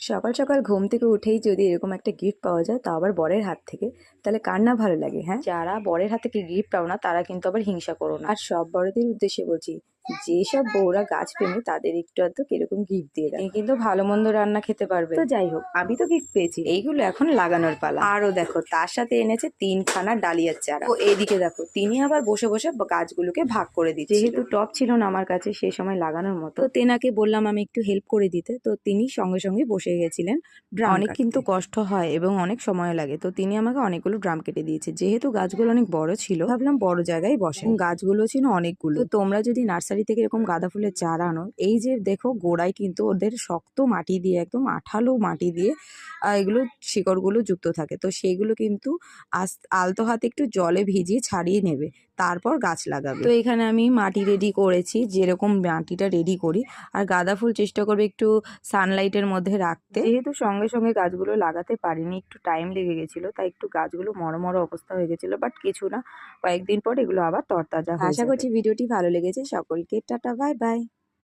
সকাল সকাল ঘুম থেকে উঠেই যদি এরকম একটা গিফট পাওয়া যায়, তা আবার বরের হাত থেকে, তাহলে কার না ভালো লাগে। হ্যাঁ, যারা বরের হাত থেকে গিফট পাও না তারা কিন্তু আবার হিংসা করো না। আর সব বড়দের উদ্দেশ্যে বলছি, যেসব বউরা গাছ প্রেমী তাদের একটু আধটু কিরকম গিফট দিয়ে দেয়, কিন্তু ভালো মন্দ রান্না খেতে পারবে। তো যাই হোক, আমি তো গিফট পেয়েছি, এইগুলো এখন লাগানোর পালা। আরও দেখো, তার সাথে এনেছে 3খানা ডালিয়ার চারা। ও এইদিকে দেখো, তিনি আবার বসে বসে গাছগুলোকে ভাগ করে দিচ্ছে। যেহেতু টব ছিল না আমার কাছে সেই সময় লাগানোর মতো, তো তেনাকে বললাম আমি একটু হেল্প করে দিতে, তো তিনি সঙ্গে সঙ্গে বসে গেছিলেন ড্রাম। অনেক কিন্তু কষ্ট হয় এবং অনেক সময় লাগে, তো তিনি আমাকে অনেকগুলো ড্রাম কেটে দিয়েছে। যেহেতু গাছগুলো অনেক বড় ছিল, ভাবলাম বড় জায়গায় বসে। গাছগুলো ছিল অনেকগুলো। তো তোমরা যদি নার্সারি থেকে এরকম গাঁদা ফুলের চারা আনো, এই যে দেখো গোড়ায় কিন্তু ওদের শক্ত মাটি দিয়ে, একদম আঠালো মাটি দিয়ে এগুলো শিকড়গুলো যুক্ত থাকে। তো সেইগুলো কিন্তু আলতো হাতে একটু জলে ভিজিয়ে ছাড়িয়ে নেবে, তারপর গাছ লাগাবে। তো এখানে আমি মাটি রেডি করেছি, যেরকম মাটিটা রেডি করি। আর গাঁদা ফুল চেষ্টা করবে একটু সানলাইটের মধ্যে রাখতে। যেহেতু সঙ্গে সঙ্গে গাছগুলো লাগাতে পারিনি, একটু টাইম লেগে গেছিলো, তাই একটু গাছগুলো মরমর অবস্থা হয়ে গেছিলো। বাট কিছু না, কয়েকদিন পর এগুলো আবার তরতাজা হয়ে যাবে। আশা করছি ভিডিওটি ভালো লেগেছে সকলকে। Tata, bye bye.